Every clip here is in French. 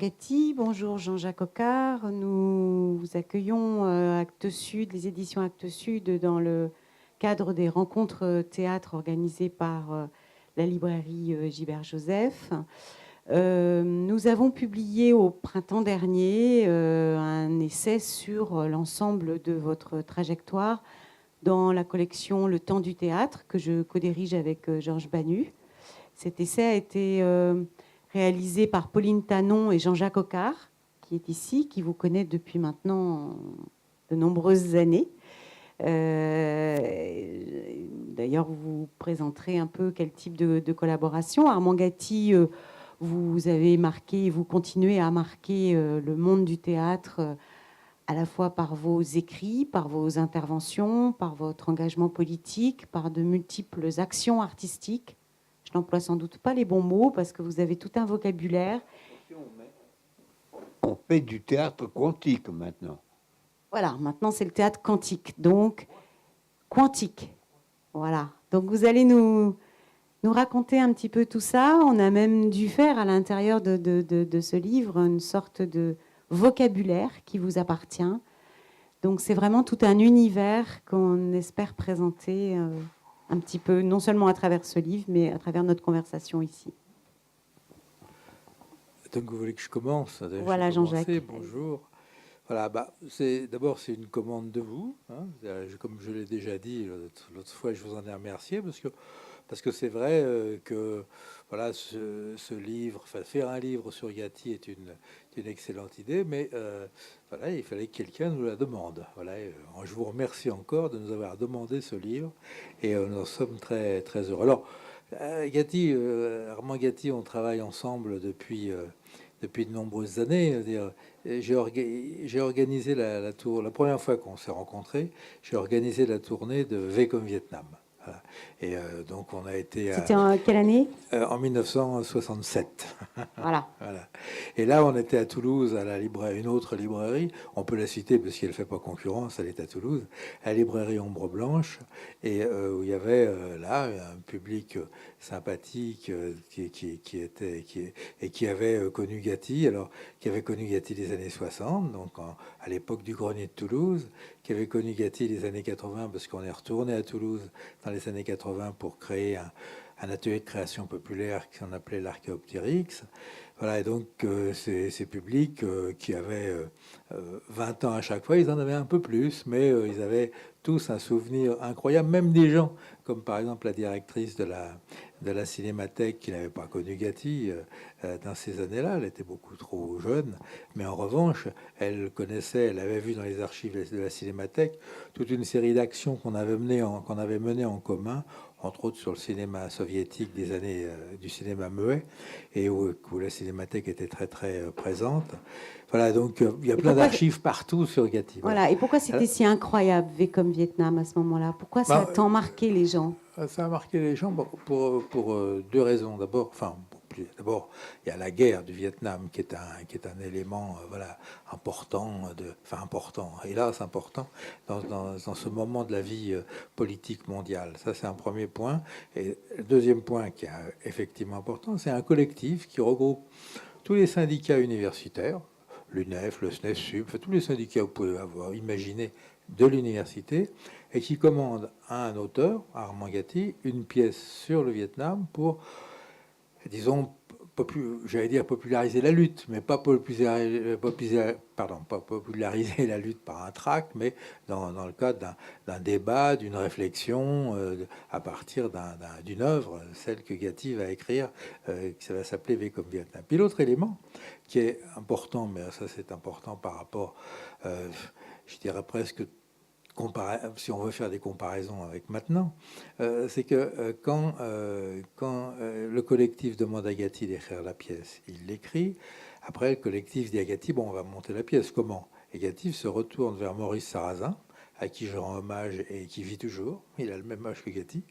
Gatti, bonjour Jean-Jacques Occard. Nous vous accueillons Actes Sud, les éditions Actes Sud, dans le cadre des rencontres théâtre organisées par la librairie Gilbert Joseph. Nous avons publié au printemps dernier un essai sur l'ensemble de votre trajectoire dans la collection Le Temps du théâtre, que je co-dirige avec Georges Banu. Cet essai a été réalisé par Pauline Tanon et Jean-Jacques Occard, qui est ici, qui vous connaît depuis maintenant de nombreuses années. D'ailleurs, vous présenterez un peu quel type de collaboration. Armand Gatti, vous avez marqué, vous continuez à marquer le monde du théâtre à la fois par vos écrits, par vos interventions, par votre engagement politique, par de multiples actions artistiques. Je n'emploie sans doute pas les bons mots parce que vous avez tout un vocabulaire. On fait du théâtre quantique maintenant. Voilà, maintenant c'est le théâtre quantique, donc quantique. Voilà, donc vous allez nous raconter un petit peu tout ça. On a même dû faire à l'intérieur de ce livre une sorte de vocabulaire qui vous appartient. Donc c'est vraiment tout un univers qu'on espère présenter un petit peu, non seulement à travers ce livre, mais à travers notre conversation ici. Donc vous voulez que je commence? Voilà, Jean-Jacques. Bonjour. Voilà, d'abord c'est une commande de vous, hein. Comme je l'ai déjà dit l'autre fois, je vous en ai remercié parce que c'est vrai que voilà, ce livre, enfin, faire un livre sur Gatti est une excellente idée, mais voilà, il fallait que quelqu'un nous la demande. Voilà, je vous remercie encore de nous avoir demandé ce livre et nous en sommes très très heureux. Alors Gatti, Armand Gatti, on travaille ensemble depuis de nombreuses années. J'ai organisé la tour, la première fois qu'on s'est rencontrés, j'ai organisé la tournée de V comme Vietnam. Voilà. Et donc on a été... C'était en quelle année? En 1967. Voilà. Voilà. Et là, on était à Toulouse, à la librairie, une autre librairie. On peut la citer parce qu'elle ne fait pas concurrence, elle est à Toulouse, à la librairie Ombre Blanche, et où il y avait là un public sympathique qui avait connu Gatti, alors qui avait connu Gatti des années 60, donc à l'époque du Grenier de Toulouse, qui avait connu Gatti des années 80 parce qu'on est retourné à Toulouse dans les années 80 pour créer un atelier de création populaire qu'on appelait l'Archéoptérix. Voilà, et donc ces publics qui avaient 20 ans à chaque fois, ils en avaient un peu plus, mais ils avaient tous un souvenir incroyable, même des gens, comme par exemple la directrice de la Cinémathèque qui n'avait pas connu Gatti dans ces années-là, elle était beaucoup trop jeune, mais en revanche, elle connaissait, elle avait vu dans les archives de la Cinémathèque toute une série d'actions qu'on avait menées en commun, entre autres sur le cinéma soviétique des années du cinéma muet, et où la Cinémathèque était très très présente. Voilà, donc il y a plein d'archives partout sur Gatti. Voilà, et pourquoi c'était si incroyable, V comme Vietnam, à ce moment-là? Pourquoi ça a tant marqué les gens? Ça a marqué les gens pour deux raisons. D'abord, il y a la guerre du Vietnam qui est un élément voilà, important, hélas important, dans ce moment de la vie politique mondiale. Ça, c'est un premier point. Et le deuxième point qui est effectivement important, c'est un collectif qui regroupe tous les syndicats universitaires, l'UNEF, le SNES-SUB, tous les syndicats que vous pouvez avoir imaginé de l'université, et qui commande à un auteur, Armand Gatti, une pièce sur le Vietnam pour, disons, j'allais dire populariser la lutte, mais pas populariser la lutte par un tract, mais dans le cadre d'un débat, d'une réflexion à partir d'une œuvre, celle que Gatti va écrire, qui va s'appeler V comme Vietnam. Puis l'autre élément qui est important, mais ça c'est important par rapport, je dirais presque, si on veut faire des comparaisons avec maintenant, c'est que quand le collectif demande à Gatti d'écrire la pièce, il l'écrit. Après, le collectif dit à Gatti, bon, on va monter la pièce. Comment? Et Gatti se retourne vers Maurice Sarrazin, à qui je rends hommage et qui vit toujours. Il a le même âge que Gatti.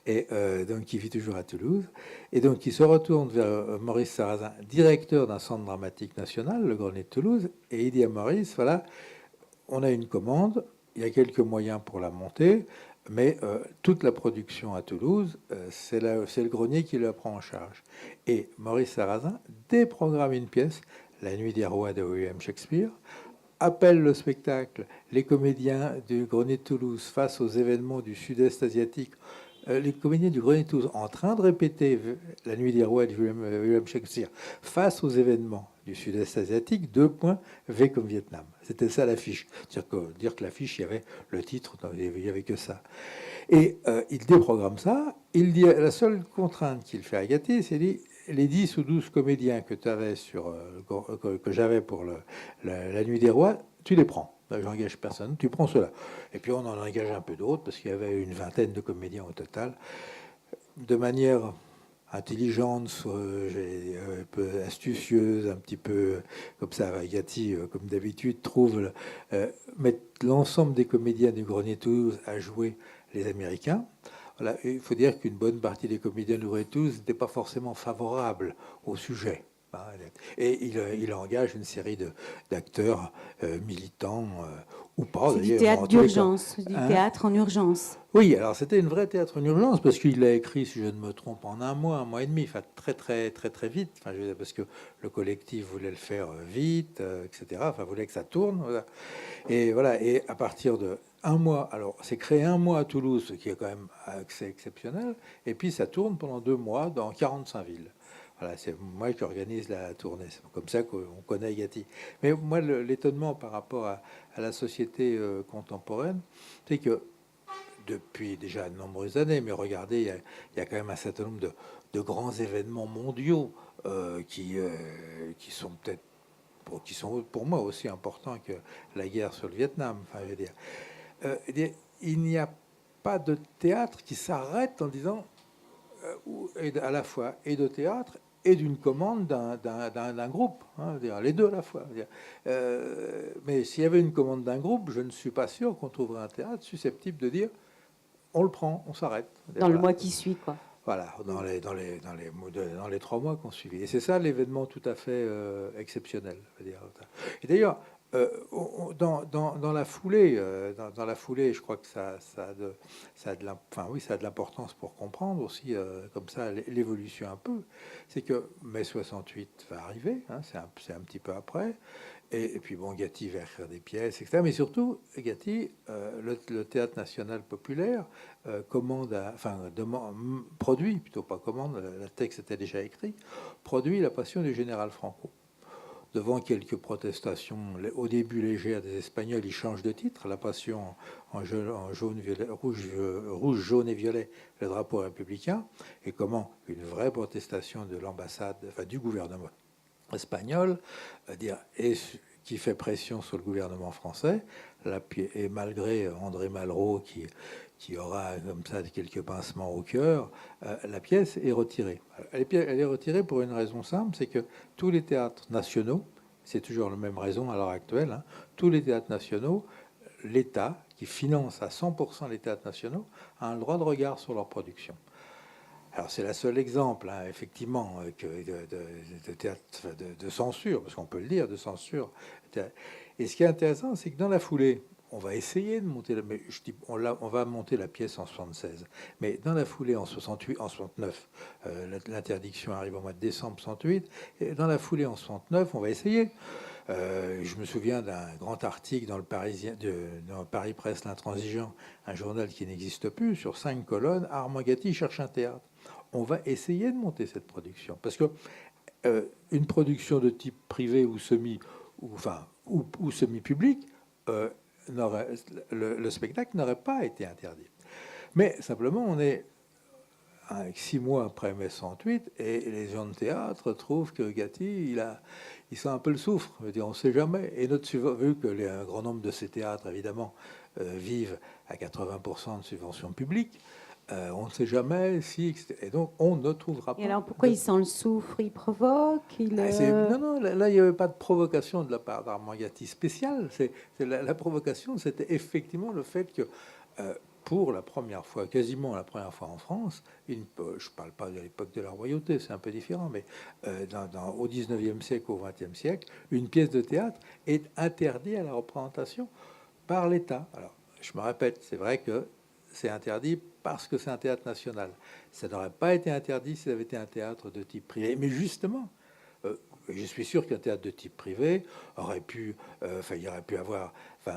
Et donc, qui vit toujours à Toulouse. Et donc, il se retourne vers Maurice Sarrazin, directeur d'un centre dramatique national, le Grenier de Toulouse. Et il dit à Maurice, voilà, on a une commande, il y a quelques moyens pour la monter, mais toute la production à Toulouse, c'est le Grenier qui la prend en charge. Et Maurice Sarrazin déprogramme une pièce, La Nuit des Rois de William Shakespeare, appelle le spectacle les comédiens du Grenier de Toulouse face aux événements du Sud-Est asiatique. Les comédiens du Grenier de Toulouse en train de répéter La Nuit des Rois de William Shakespeare face aux événements du Sud-Est asiatique, V comme Vietnam. C'était ça l'affiche. Dire que l'affiche, il y avait le titre, il n'y avait que ça. Et il déprogramme ça. Il dit, la seule contrainte qu'il fait à Gatti, c'est les 10 ou 12 comédiens que tu avais que j'avais pour la Nuit des Rois, tu les prends. J'engage personne, tu prends cela. Et puis on en engage un peu d'autres, parce qu'il y avait une vingtaine de comédiens au total. De manière intelligente, un peu astucieuse, un petit peu comme ça, Gatti, comme d'habitude, trouve mettre l'ensemble des comédiens du Grenier de Toulouse à jouer les Américains. Voilà, il faut dire qu'une bonne partie des comédiens du Grenier de Toulouse n'étaient pas forcément favorables au sujet. Et il engage une série d'acteurs militants ou pas. C'est du théâtre d'urgence, du théâtre en urgence. Oui, alors c'était une vraie théâtre en urgence parce qu'il l'a écrit, si je ne me trompe, en un mois et demi, enfin très vite. Enfin, parce que le collectif voulait le faire vite, etc. Enfin, voulait que ça tourne. Voilà. Et voilà. Et à partir de un mois, alors c'est créé un mois à Toulouse, ce qui est quand même assez exceptionnel. Et puis ça tourne pendant 2 mois dans 45 villes. Voilà, c'est moi qui organise la tournée. C'est comme ça qu'on connaît Gatti. Mais moi, l'étonnement par rapport à la société contemporaine, c'est que depuis déjà de nombreuses années, mais regardez, il y a quand même un certain nombre de grands événements mondiaux qui sont peut-être qui sont pour moi aussi importants que la guerre sur le Vietnam. Enfin, je veux dire, il n'y a pas de théâtre qui s'arrête en disant à la fois et de théâtre et d'une commande d'un groupe, hein, les deux à la fois. Mais s'il y avait une commande d'un groupe, je ne suis pas sûr qu'on trouverait un théâtre susceptible de dire on le prend, on s'arrête. Dans le mois qui suit, quoi. Voilà, dans les 3 mois qu'on suivit. Et c'est ça l'événement tout à fait exceptionnel. Et d'ailleurs, dans la foulée, je crois que ça a de l'importance pour comprendre aussi, comme ça, l'évolution un peu. C'est que mai 68 va arriver, hein, c'est un petit peu après. Et puis bon, Gatti va écrire des pièces, etc. Mais surtout, Gatti, le Théâtre national populaire produit, plutôt pas commande, le texte était déjà écrit, produit La Passion du général Franco. Devant quelques protestations, au début légères des Espagnols, il change de titre, La Passion en jaune, violet, rouge, jaune et violet, le drapeau républicain, et comment une vraie protestation de l'ambassade, enfin du gouvernement espagnol, qui fait pression sur le gouvernement français, et malgré André Malraux qui aura comme ça quelques pincements au cœur, la pièce est retirée. Elle est retirée pour une raison simple, c'est que tous les théâtres nationaux, c'est toujours la même raison à l'heure actuelle, hein, tous les théâtres nationaux, l'État, qui finance à 100% les théâtres nationaux, a un droit de regard sur leur production. Alors c'est le seul exemple, hein, effectivement, de théâtre, de censure, parce qu'on peut le dire, de censure. Et ce qui est intéressant, c'est que dans la foulée, on va essayer de monter, mais on va monter la pièce en 76. Mais dans la foulée, en 68, en 69, l'interdiction arrive au mois de décembre 68. Et dans la foulée, en 69, on va essayer. Je me souviens d'un grand article dans le dans Paris Presse l'Intransigeant, un journal qui n'existe plus, sur 5 colonnes. Armand Gatti cherche un théâtre. On va essayer de monter cette production, parce que une production de type privé ou ou semi-public, le spectacle n'aurait pas été interdit. Mais simplement, on est 6 mois après mai 68 et les gens de théâtre trouvent que Gatti, il sent un peu le soufre. On ne sait jamais. Et vu que un grand nombre de ces théâtres, évidemment, vivent à 80% de subventions publiques, on ne sait jamais si... Et donc, on ne trouvera pas... Et alors, pourquoi il sent le soufre? Il provoque Non, là, il n'y avait pas de provocation de la part d'Armand Gatti spéciale. La provocation, c'était effectivement le fait que, pour la première fois, quasiment la première fois en France, je ne parle pas de l'époque de la royauté, c'est un peu différent, mais au 19e siècle, au 20e siècle, une pièce de théâtre est interdite à la représentation par l'État. Alors, je me répète, c'est vrai que c'est interdit parce que c'est un théâtre national. Ça n'aurait pas été interdit si ça avait été un théâtre de type privé. Mais justement, je suis sûr qu'un théâtre de type privé aurait pu, il aurait pu avoir,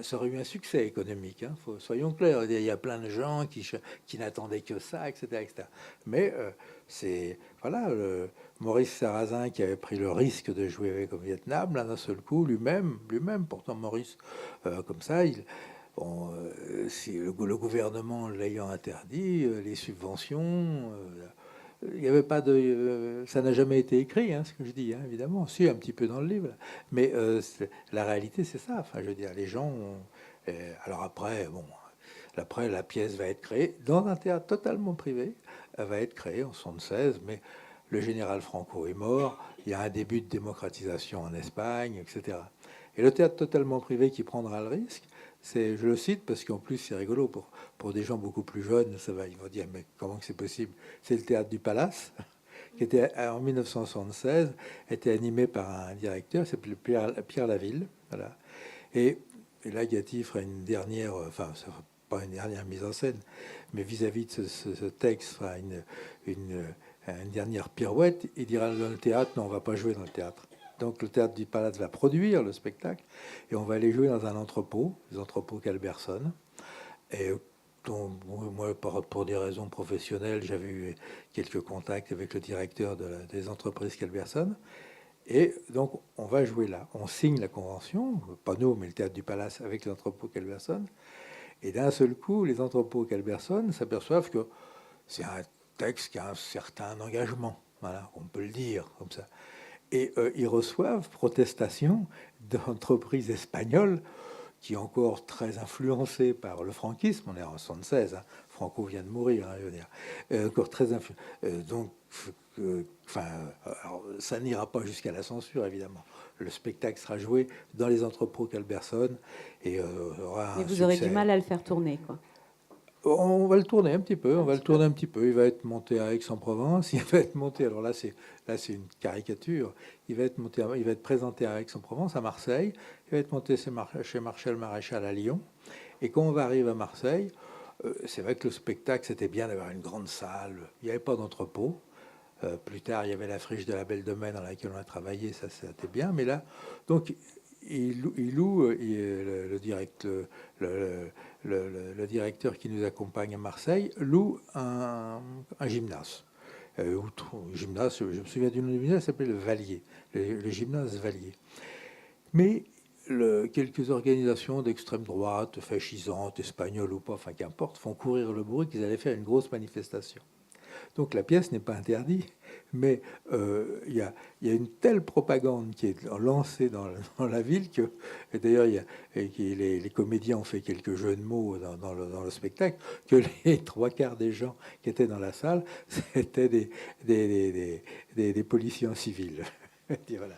ça aurait eu un succès économique. Hein, soyons clairs, il y a plein de gens qui n'attendaient que ça, etc., etc. Mais c'est voilà, Maurice Sarrazin qui avait pris le risque de jouer avec au Vietnam, là d'un seul coup, lui-même, pourtant Maurice, comme ça, si le gouvernement l'ayant interdit, les subventions. Il n'y avait pas de. Ça n'a jamais été écrit, hein, ce que je dis, hein, évidemment. Si, un petit peu dans le livre. Mais la réalité, c'est ça. Enfin, je veux dire, les gens. Alors après, bon. Après, la pièce va être créée dans un théâtre totalement privé. Elle va être créée en 76, mais le général Franco est mort. Il y a un début de démocratisation en Espagne, etc. Et le théâtre totalement privé qui prendra le risque, je le cite parce qu'en plus c'est rigolo pour des gens beaucoup plus jeunes, ça va, ils vont dire mais comment que c'est possible? C'est le théâtre du Palace qui était en 1976, était animé par un directeur, s'appelait Pierre Laville, voilà. Et, et là Gatti fera une dernière, pas une dernière mise en scène, mais vis-à-vis de ce texte fera une dernière pirouette. Il dira dans le théâtre, non, on va pas jouer dans le théâtre. Donc le théâtre du Palace va produire le spectacle et on va aller jouer dans un entrepôt, les entrepôts Calberson. Et dont, moi, pour des raisons professionnelles, j'avais eu quelques contacts avec le directeur des entreprises Calberson. Et donc on va jouer là. On signe la convention, pas nous, mais le théâtre du Palace avec les entrepôts Calberson. Et d'un seul coup, les entrepôts Calberson s'aperçoivent que c'est un texte qui a un certain engagement. Voilà, on peut le dire comme ça. Et ils reçoivent protestation d'entreprises espagnoles qui est encore très influencées par le franquisme. On est en 76, hein. Franco vient de mourir, hein, je veux dire. Encore très donc, ça n'ira pas jusqu'à la censure, évidemment. Le spectacle sera joué dans les entrepôts Calberson et aura Mais un vous aurez succès. du mal à le faire tourner, quoi. On va le tourner un petit peu, on va le tourner un petit peu. Il va être monté à Aix-en-Provence, il va être monté, alors là c'est une caricature, il va être présenté à Aix-en-Provence, à Marseille, il va être monté chez Marcel Maréchal à Lyon. Et quand on va arriver à Marseille, c'est vrai que le spectacle, c'était bien d'avoir une grande salle, il n'y avait pas d'entrepôt. Plus tard, il y avait la friche de la Belle de Mai dans laquelle on a travaillé, ça c'était bien, mais là, donc il loue le directeur qui nous accompagne à Marseille loue un gymnase. Gymnase, je me souviens du nom du gymnase, ça s'appelait le Valier, le gymnase Valier. Mais quelques organisations d'extrême droite, fascisantes, espagnoles ou pas, enfin qu'importe, font courir le bruit qu'ils allaient faire une grosse manifestation. Donc la pièce n'est pas interdite, mais il y a une telle propagande qui est lancée dans la ville que, et d'ailleurs, les comédiens ont fait quelques jeux de mots dans le spectacle, que les trois quarts des gens qui étaient dans la salle, c'était des policiers en civil. Et voilà.